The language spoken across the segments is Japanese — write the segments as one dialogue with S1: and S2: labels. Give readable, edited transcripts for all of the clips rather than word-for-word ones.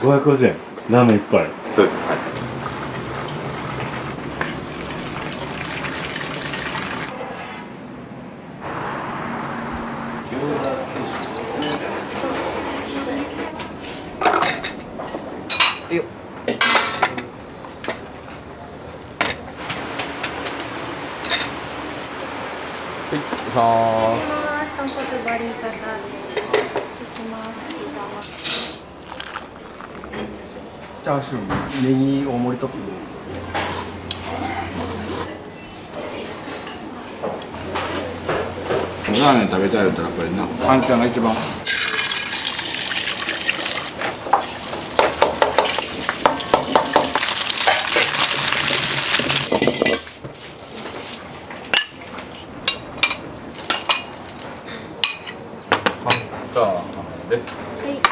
S1: 550円。ラーメン1杯。
S2: そうです。はい。いいよ。はい、お願いします。
S3: 豚骨バリカタでいきます。
S4: チャーシュー、ネギ大盛りトッピングです。
S5: ラーメン食べたいやったらやっぱりな、半ちゃんが一番。
S2: チャーハンです。
S3: はい。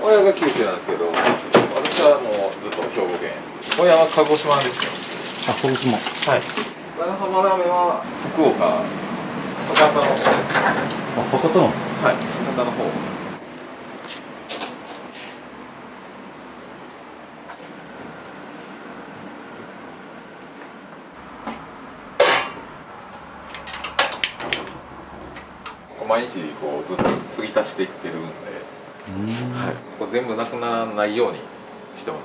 S3: 親が九州なんですけど、私はもうずっと兵庫県。親は鹿児島ですよ。
S1: あ、鹿児島。
S2: はい。長浜ラーメンは福岡、博多の方です。
S1: あ、博多なんですか。
S2: はい、博多の方。毎日こうずっと継ぎ足していってるんで、はい、これ全部なくならないようにしてます。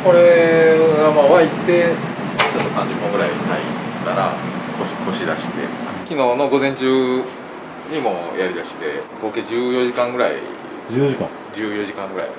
S2: これがまあ沸いてちょっと30分ぐらい炊いたらこし出して、昨日の午前中にもやりだして合計14時間ぐらい。
S1: 14時間。
S2: 14時間ぐらい。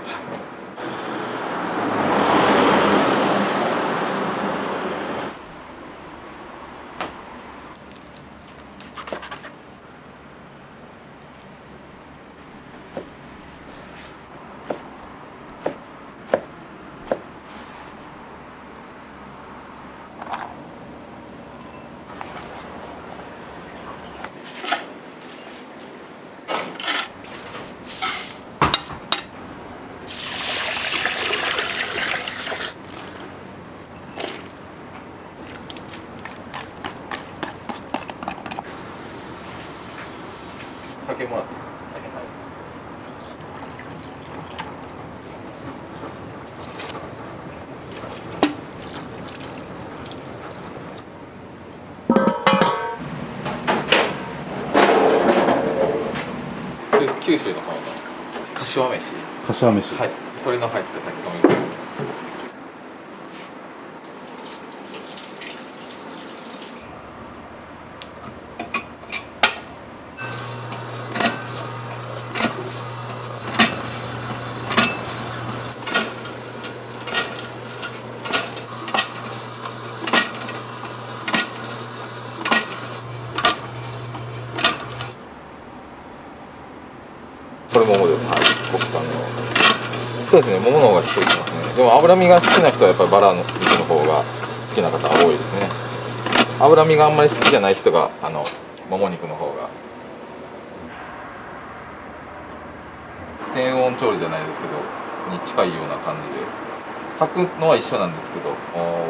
S2: 酒もらっていいですか。九州の方の柏飯。
S1: 柏飯。
S2: はい。鶏の入った炊き込み。これ桃です。はい。国産の。そうですね。桃の方がしっくりきますね。でも脂身が好きな人はやっぱりバラの肉の方が好きな方が多いですね。脂身があんまり好きじゃない人がもも肉の方が。低温調理じゃないですけどに近いような感じで炊くのは一緒なんですけど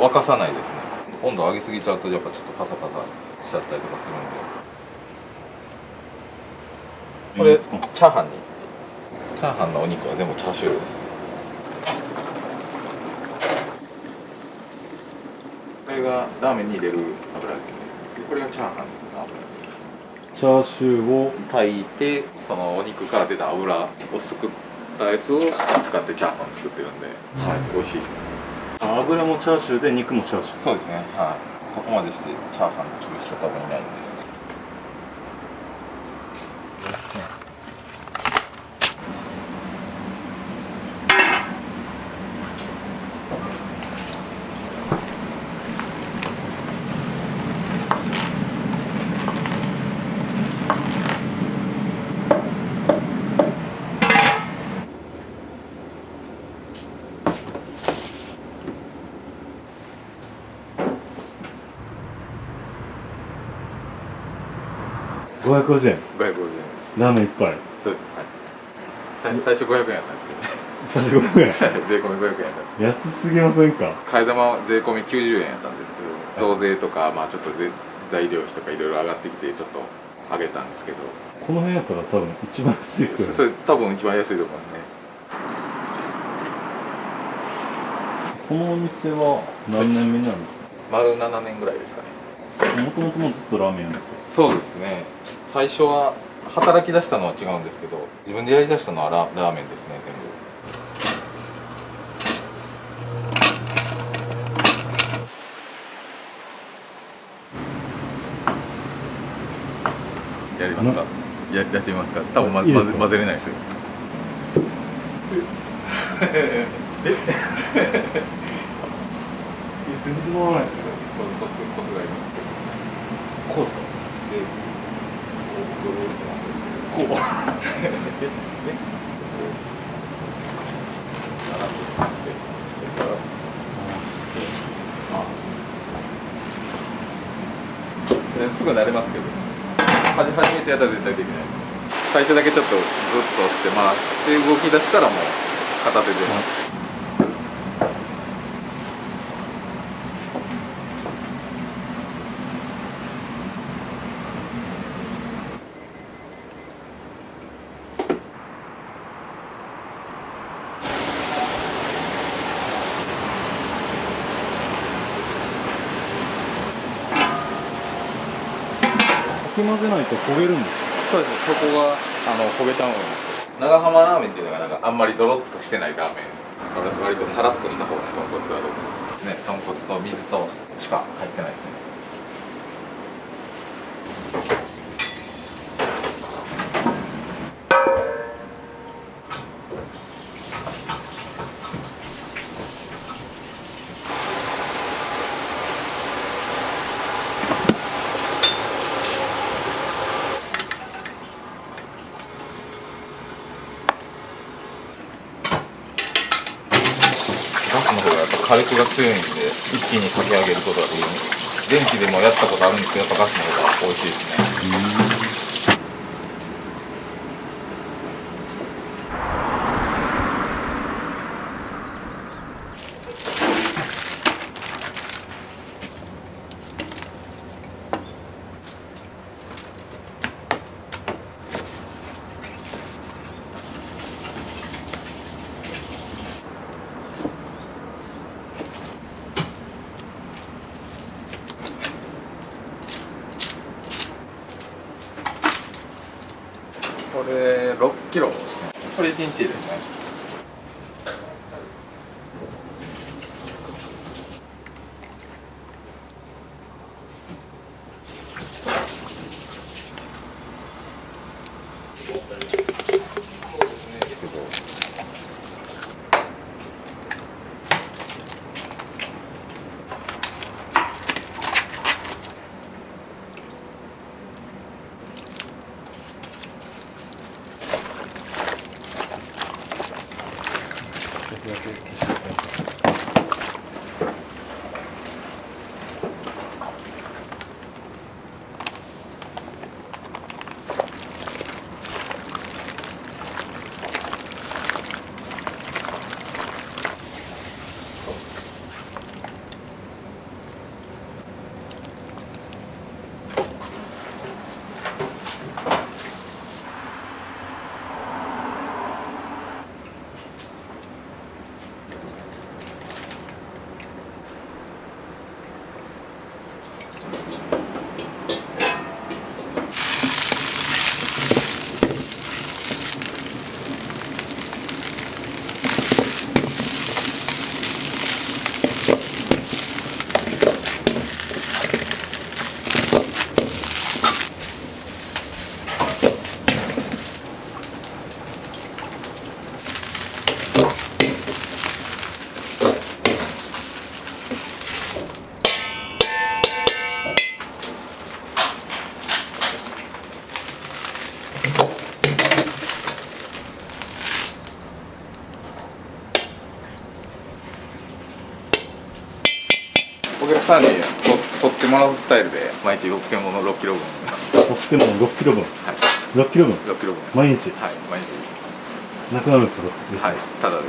S2: 沸かさないですね。温度上げすぎちゃうとやっぱちょっとパサパサしちゃったりとかするんで。これチ
S1: 使うんですか？
S2: ャーハンにチャーハンのお肉は全部チャーシューです。これがラーメンに入れる油ですね。でこれがチャーハンの油です。
S1: チャーシューを
S2: 炊いてそのお肉から出た油をすくったやつを使ってチャーハンを作ってるんで、はい、美味しいです。
S1: 油もチャーシューで肉もチャーシュー。
S2: そうですね。はい。そこまでしてチャーハン作る人多分いないんです。
S1: 550円。
S2: 550円。
S1: ラーメン一杯。
S2: そうです。はい。最初500円やったんですけどね。
S1: 最初500円。
S2: 税込み500円やったんです。
S1: 安すぎませんか？
S2: 替え玉は税込み90円やったんですけど、増税とかまあちょっと材料費とかいろいろ上がってきてちょっと上げたんですけど、
S1: この辺やったら多分一番安いっすよね。
S2: それ多分一番安いと思いますね。
S1: このお店は何年目になるんですか？
S2: 丸7年ぐらいですかね。
S1: もともともずっとラーメン屋ですか？
S2: そうですね。最初は働き出したのは違うんですけど、自分でやりだしたのはラーメンですね、全部。やりますか？やってみますか？多分
S1: いいですか？
S2: 混ぜれないですよ。
S1: 全然回らないですよ。
S2: コツがいりますけど。
S1: こうですか？
S2: で、
S1: こう。
S2: 斜めにしてそれからすぐ慣れますけど、初めてやったら絶対できない。最初だけちょっとずっと押して回して動き出したらもう片手で。
S1: かき混ぜないと焦げるんですか？
S2: そうですね、そこが焦げちゃうんですよ。長浜ラーメンっていうのがなんかあんまりドロッとしてないラーメン、割とサラッとした方が豚骨だと思うんですね。豚骨と水としか入ってないですね。ガスの方がやっぱ火力が強いんで一気にかけ上げることができる。電気でもやったことあるんですけど、やっぱガスの方が美味しいですね。これ6キロですね。これ1日ですね。さんに取ってもらうスタイルで毎日漬物6キロ分
S1: お漬物6キロ分、
S2: はい
S1: 6キロ分
S2: 6キロ分
S1: 毎日
S2: はい毎日
S1: なくなるんですか？
S2: はいただで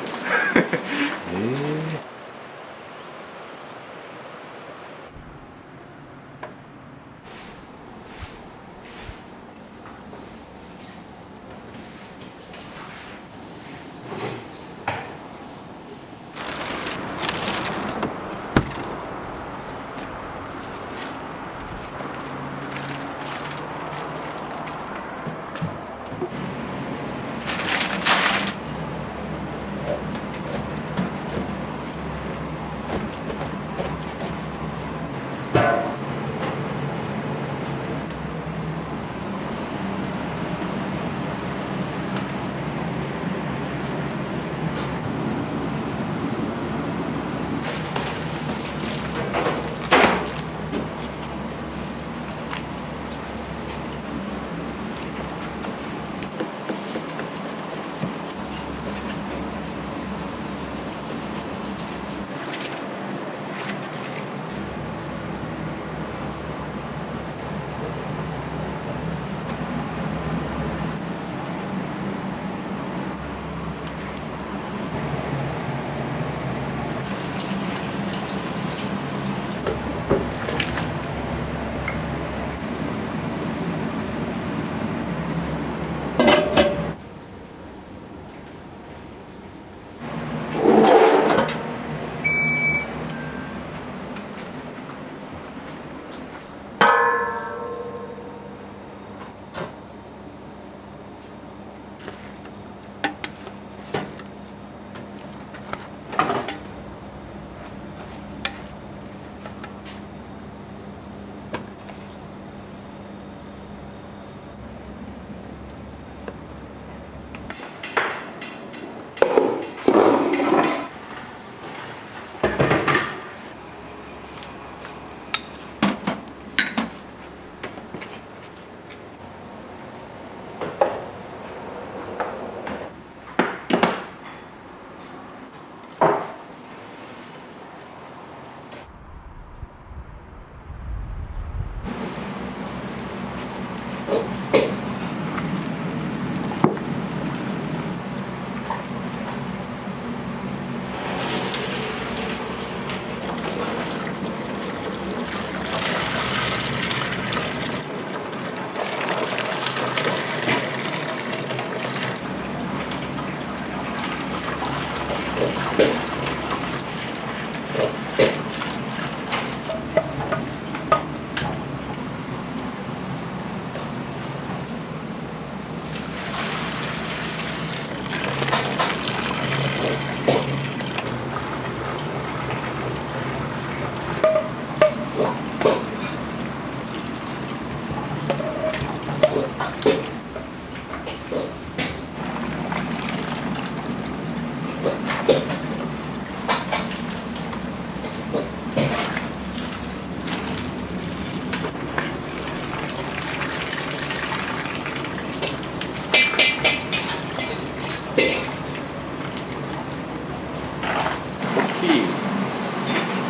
S2: 大きい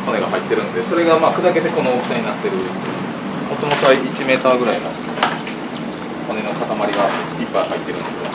S2: 骨が入ってるんで、それがまあ砕けてこの大きさになってる。もともとは1メーターぐらいの骨の塊がいっぱい入ってるんですよ。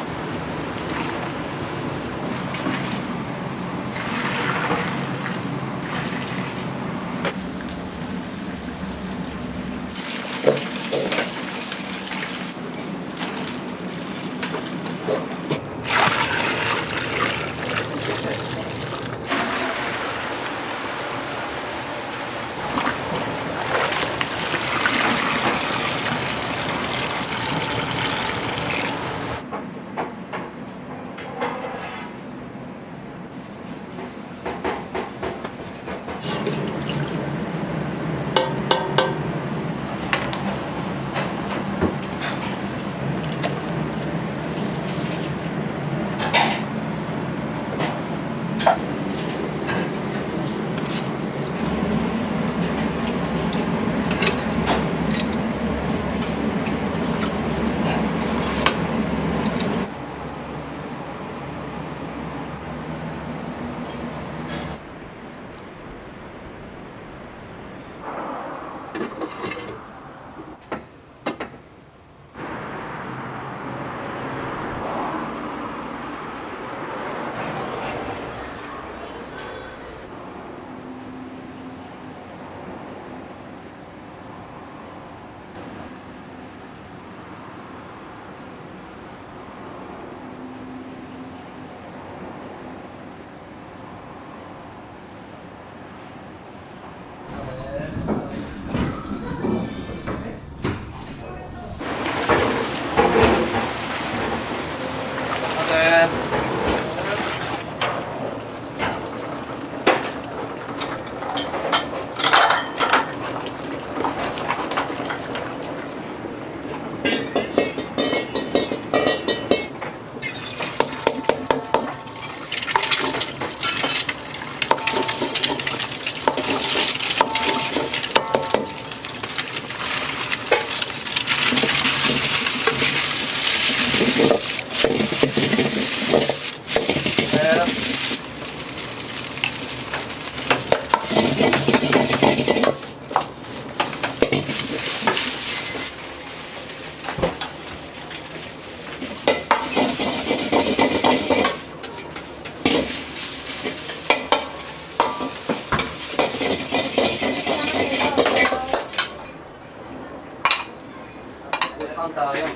S6: カウンター4。
S2: は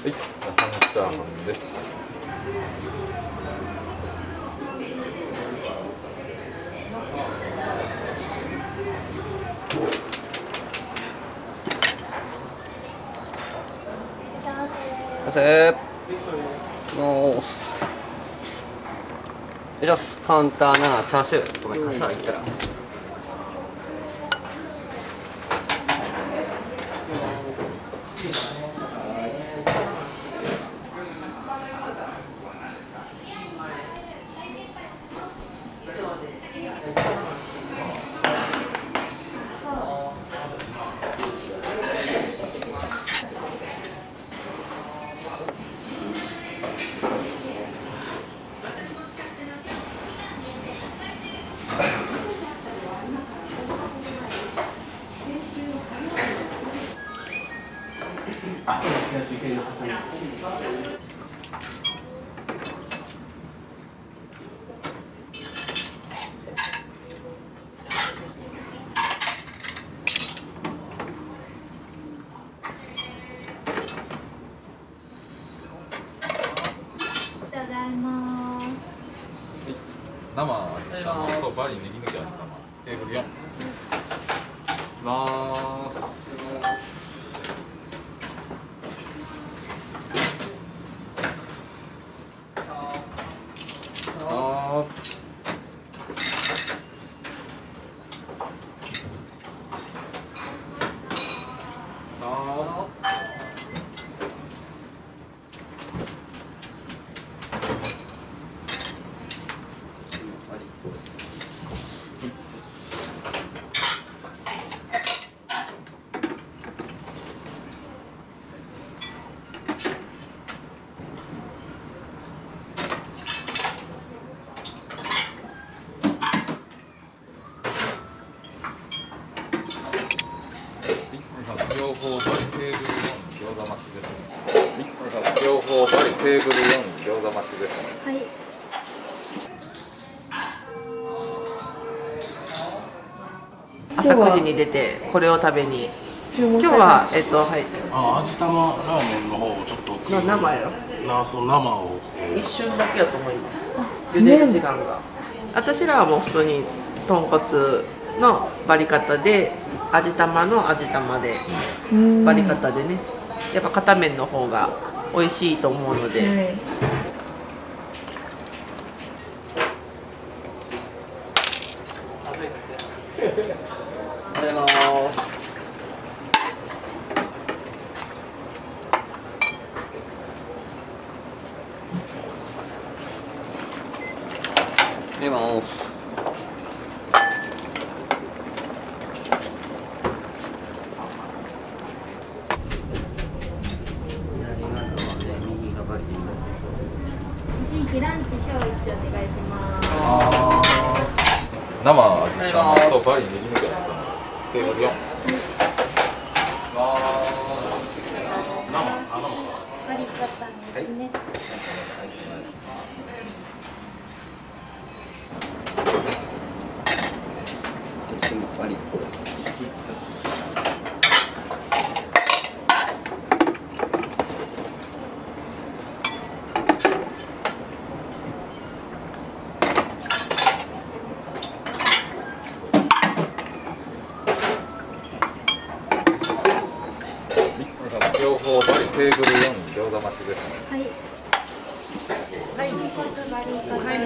S2: い、半チャーハンです。
S6: よいしょ、カウンター7、チャーシュー。ごめん、柏いったら。
S7: ただいま。
S2: 生とバリネギ抜き味玉テーブル4。まーす。両方バリテーブル4餃子待ちです。両方バリテーブル4餃子待ちです。
S7: はい。
S8: 朝9時に出てこれを食べに今日ははい
S9: 味玉ラーメンの方をちょっと
S8: 生やろ
S9: その生を
S8: 一瞬だけやと思います茹でる時間が私らはもう普通に豚骨のバリカタで味玉の味玉でバリカタでねやっぱ片面の方が美味しいと思うので、
S6: 出ます。
S7: 新規ランチ小一お願いします。
S2: 生味玉とバリネギ抜き味玉テーブル4。
S7: バリカタですね。
S6: バリ。
S2: 両方バリテーブル4餃子待ちですね。
S7: はい。
S8: はい
S7: バリカタ。
S8: はい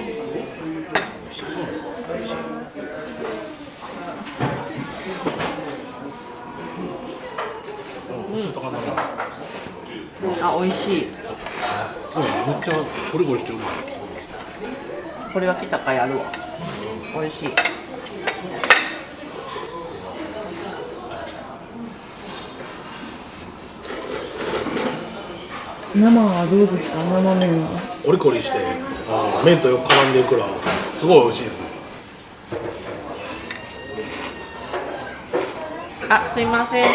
S8: あ、美味しい。
S9: めっちゃゴリゴリしてうまい。
S8: これは来たかやるわ。美味しい。
S10: 生はどうですか？生麺は。
S9: コリコリして麺とよく絡んでるからすごい美味しいですね。
S8: あ、すいません。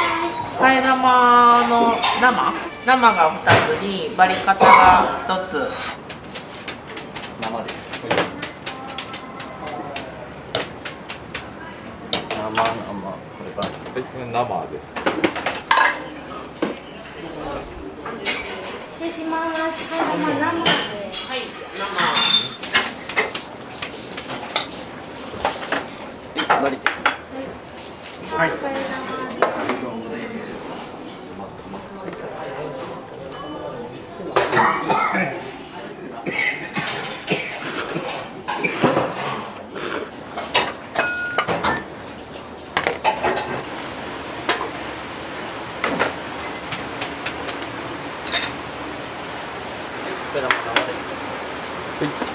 S8: 替え玉の生が2つにバリカタが1つ。
S6: 生です。生、これから。
S2: はい、これ生です。
S7: 失礼します。はい、生で。
S8: はい、
S6: バリテ。
S7: はい。これ生で。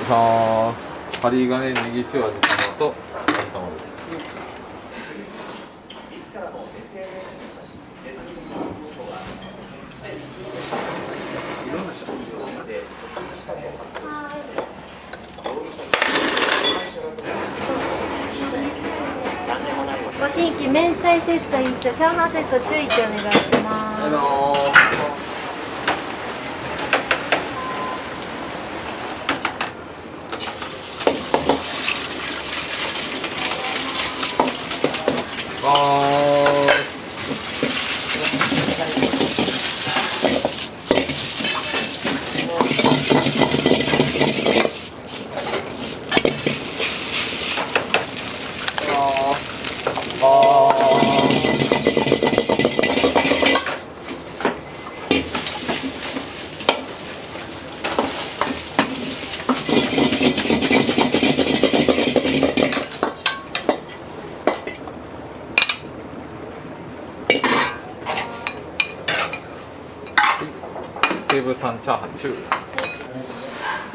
S2: はい、針金ネギ塩味玉と味玉です。
S7: ご新規明太セット1丁、チャーハンセット注意ってお願いします。
S2: テーブル3チャーハン中。
S7: 失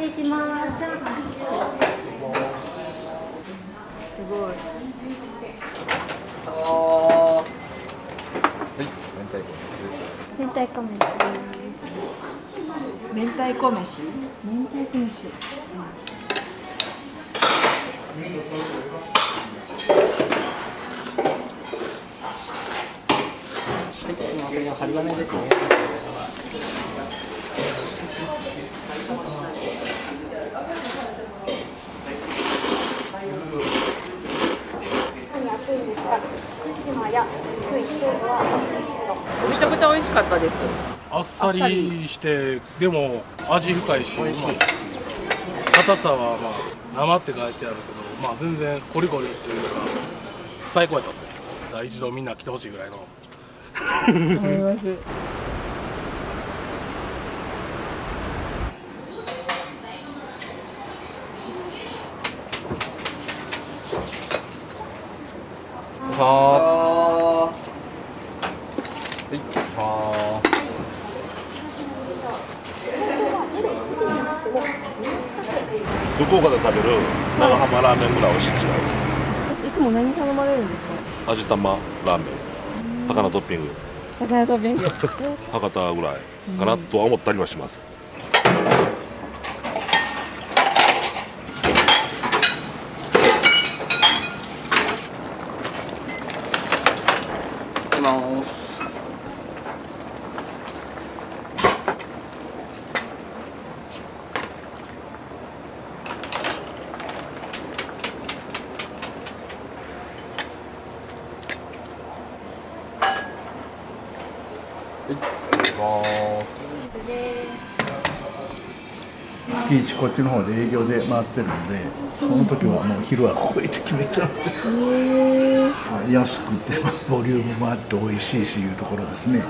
S7: 礼します。チャーハンすごい。
S2: はい、明太子です。
S7: 明太子飯。
S10: 明太子飯。
S6: 針金ですね。
S8: めちゃくちゃ美味しかったです。
S9: あっさりしてでも味深いしうまい。硬さはまあ生って書いてあるけど、まあ全然コリコリというか最高やったですね。だから一度みんな来てほしいぐらいの。
S10: 思います。
S11: 福岡で食べる長浜ラーメンぐらい美味しいん違う。
S10: いつも何頼まれるんですか？
S11: 味玉ラーメン、高菜トッピング、
S10: 高菜トッピング。
S11: 博多ぐらいかなとは思ったりはします。
S1: 月一こっちの方で営業で回ってるので、その時はもう昼はここへって決めたので、安くてボリュームもあって美味しいしいうところですね。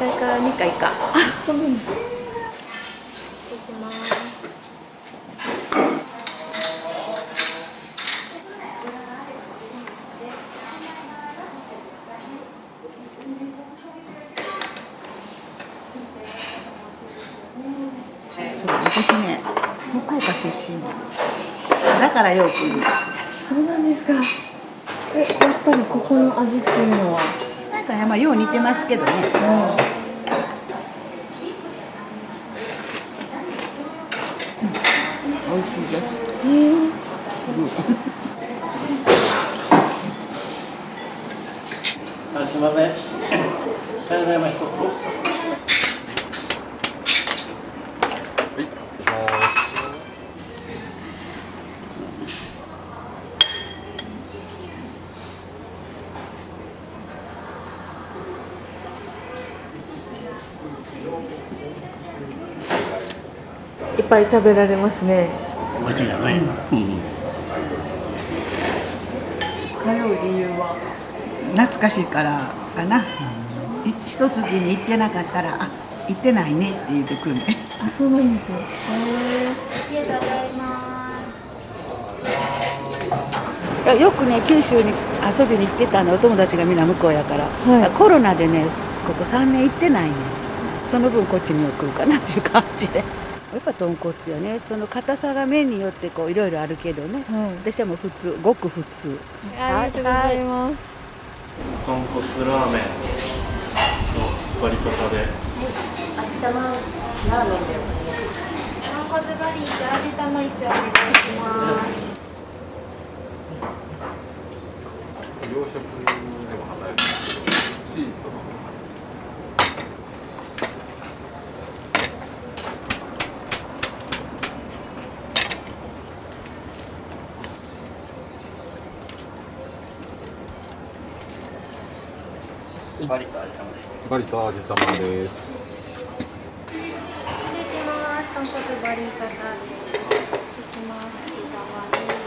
S8: 回か2回か。
S10: そうなんです。
S8: そう、私ね、福岡出身。だからよく来る。
S10: そうなんですか。やっぱりここの味っていうのは。
S8: なんかまあよう似てますけどね。美味しいです。
S1: すみません。ただいま一つ。
S10: いっぱい食べられますね。
S1: 間違いない。
S10: 通う理由は。
S8: 懐かしいからかな。一月に行ってなかったら、あ、行ってないねって言ってくるね。
S10: あ、そうなんです。
S7: ありがとうございます。
S8: よくね、九州に遊びに行ってたの、お友達がみんな向こうやから、コロナでね、ここ3年行ってないね。その分こっちによく来るかなっていう感じで。やっぱ豚骨よね。その硬さが麺によってこういろいろあるけどね。私はもう普通、ごく普通。
S10: ありがとうございます。
S1: 豚骨ラーメンの割り方で。
S7: 味玉ラーメンで豚骨バリーと味玉一丁お願いします。
S2: 洋食でも働いてますけど、チーズとか
S6: バリと味玉です。
S2: バリと味玉です。
S7: 失礼します。豚骨バリー方です。失礼します。味玉です。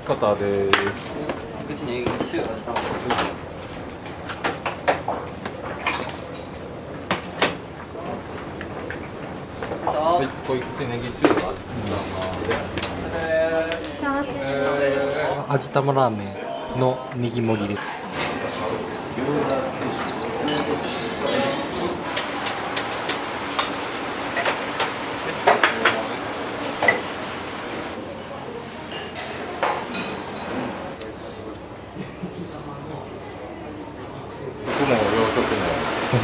S2: 肩です。
S6: 口に中味玉。
S2: はい、濃い口ネギ中味
S6: 味玉ラーメンのネギ盛りです。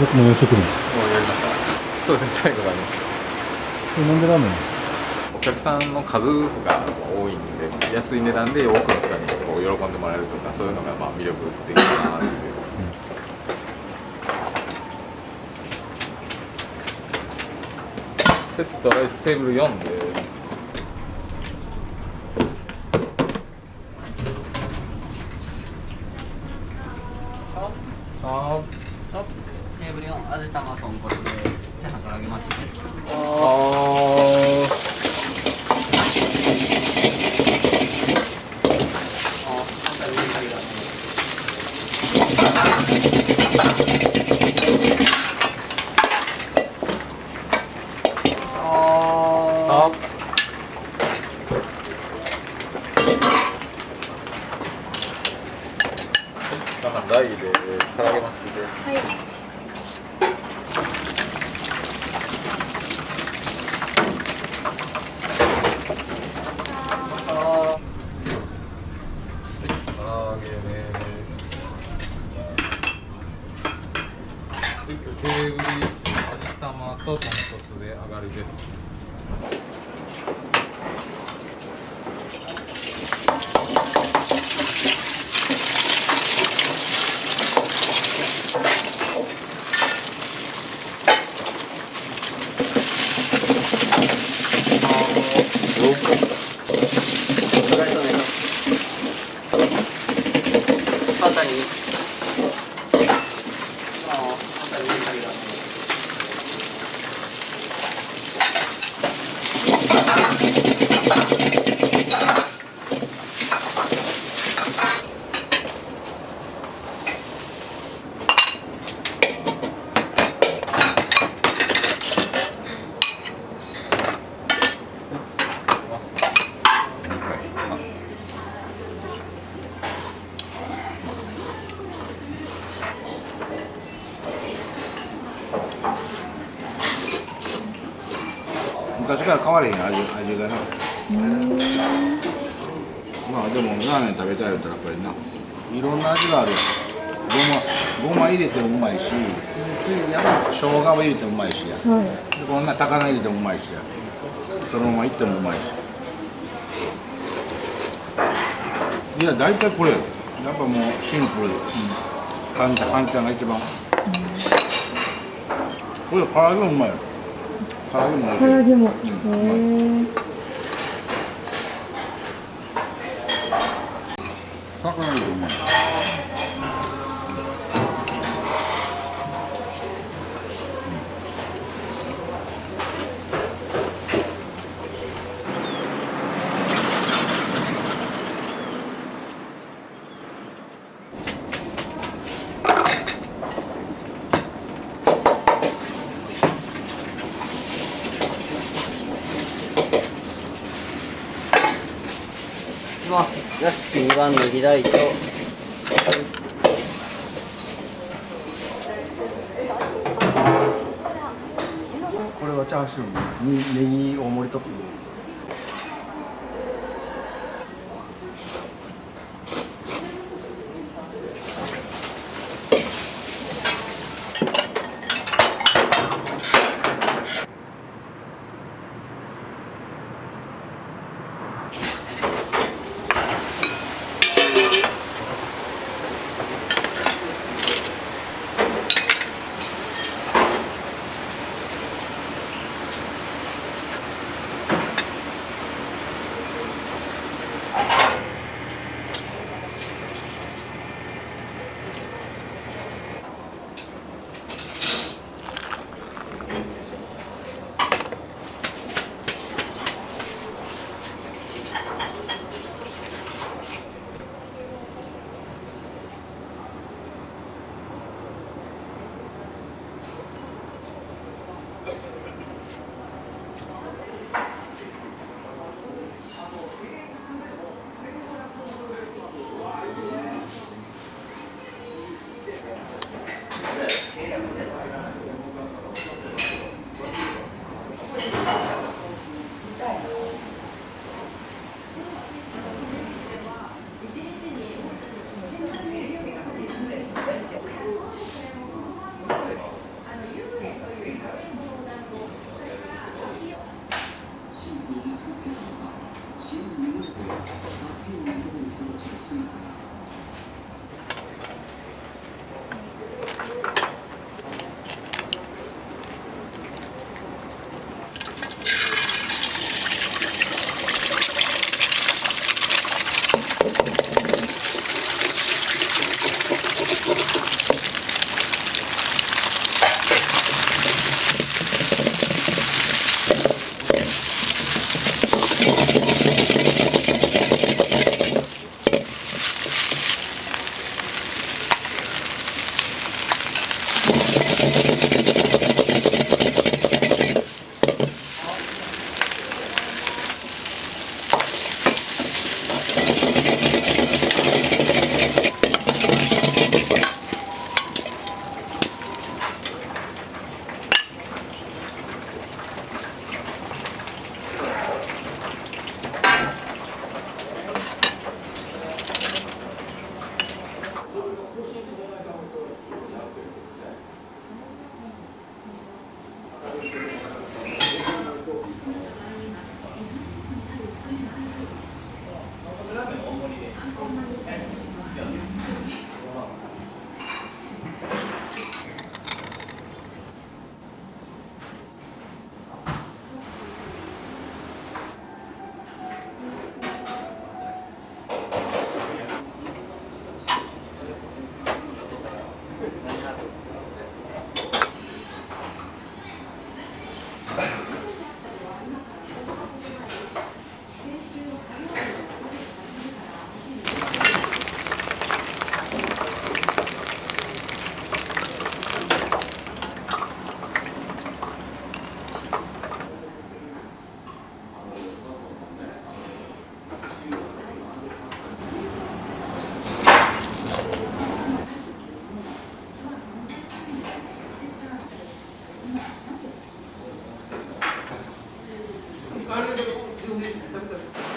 S2: 僕も洋食も
S1: 洋食も。
S2: もうやりました。そうですね、最後がね。
S1: なんでラーメン？
S2: お客さんの数が多いんで、安い値段で多くの人にこう喜んでもらえるとか、そういうのがまあ魅力的かなっていう。セットライステーブル4です。
S6: テーブル4、味玉豚骨で、チャーハンから揚げ増しです。
S2: 大で唐揚げ巻きです。
S7: はい。
S2: 唐揚げです。テーブル1、味玉と豚骨で上がりです。
S5: 昔から変われへん味がな。まあでもラーメン食べたい言ったらやっぱりないろんな味があるやん。ごま入れてもうまいし、生姜も入れてもうまいしや、
S10: はい。
S5: でこんな高菜入れてもうまいしや、そのままいってもうまいし。いや大体これやっぱもうシンプルで、半ちゃんが一番、これ唐揚げもうまいよ。唐揚げも美味しい。
S10: 唐揚げも。
S5: うまい。
S10: へえ。
S5: 高菜入れてうまい。
S6: まあ、座敷2番の議題と、
S4: これはチャーシューにネギ大盛りトッピングです。
S8: あれで自分で食べたら